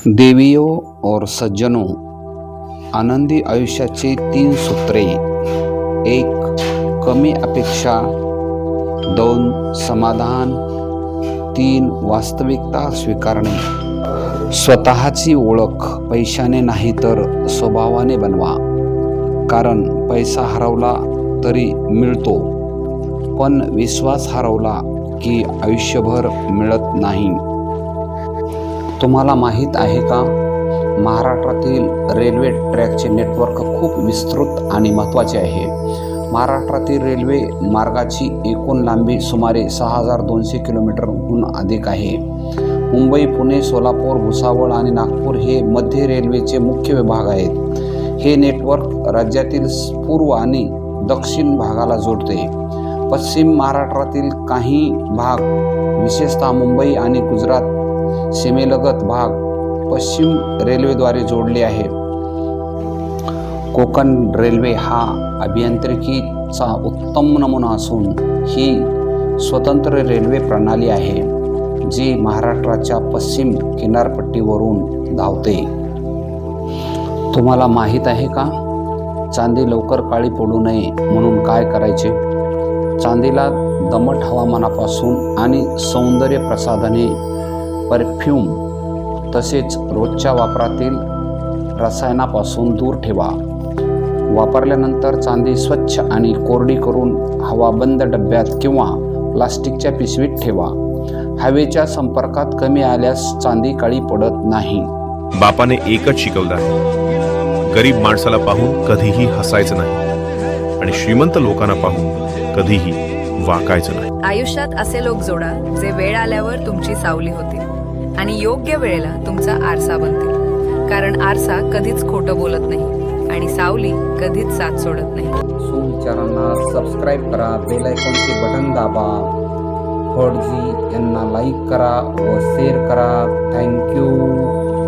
देवियों और सज्जनों, आनंदी आयुष्याची 3 सूत्रे. 1. कमी अपेक्षा. 2. समाधान. 3. वास्तविकता स्वीकारणे. स्वतःची ओळख पैशाने नाही तर स्वभावाने बनवा. कारण पैसा हरवला तरी मिळतो, पण विश्वास हरवला की आयुष्यभर मिळत नाही. तुम्हाला माहीत आहे का, महाराष्ट्रातील रेल्वे ट्रॅकचे नेटवर्क खूप विस्तृत आणि महत्त्वाचे आहे. महाराष्ट्रातील रेल्वे मार्गाची एकूण लांबी सुमारे 6200 किलोमीटरहून अधिक आहे. मुंबई, पुणे, सोलापूर, भुसावळ आणि नागपूर हे मध्य रेल्वेचे मुख्य विभाग आहेत. हे नेटवर्क राज्यातील पूर्व आणि दक्षिण भागाला जोडते. पश्चिम महाराष्ट्रातील काही भाग, विशेषतः मुंबई आणि गुजरात सीमेलगत भाग, पश्चिम रेल्वेद्वारे जोडले आहे. कोकण रेल्वे हा अभियांत्रिकीचा उत्तम नमुना असून ही स्वतंत्र रेल्वे प्रणाली आहे जी महाराष्ट्राच्या पश्चिम किनारपट्टीवरून धावते. तुम्हाला माहीत आहे का, चांदी लवकर काळी पडू नये म्हणून काय करायचे? चांदीला दमट हवामानापासून आणि सौंदर्य प्रसाधने, परफ्यूम तसेच रोजच्या वापरातील रसायनापासून दूर ठेवा. वापरल्यानंतर चांदी स्वच्छ आणि कोरडी करून हवाबंद डब्यात किंवा प्लास्टिकच्या पिशवीत ठेवा. हवेच्या संपर्कात कमी आल्यास चांदी काळी पडत नाही. बापाने एकच शिकवलं आहे, गरीब माणसाला पाहून कधीही हसायचं नाही आणि श्रीमंत लोकांना पाहून कधीही वाकायचं नाही. आयुष्यात असे लोक जोडा जे वेळ आल्यावर तुमची सावली होतील आणि योग्य वेळेला तुमचा आरसा बनतील. कारण आरसा कधीच खोटं बोलत नाही आणि सावली कधीच साथ सोडत नाही. सुविचारांना सबस्क्राईब करा, बेल आयकॉनचे बटन दाबा. फडजी यांना लाईक करा व शेअर करा. थँक्यू.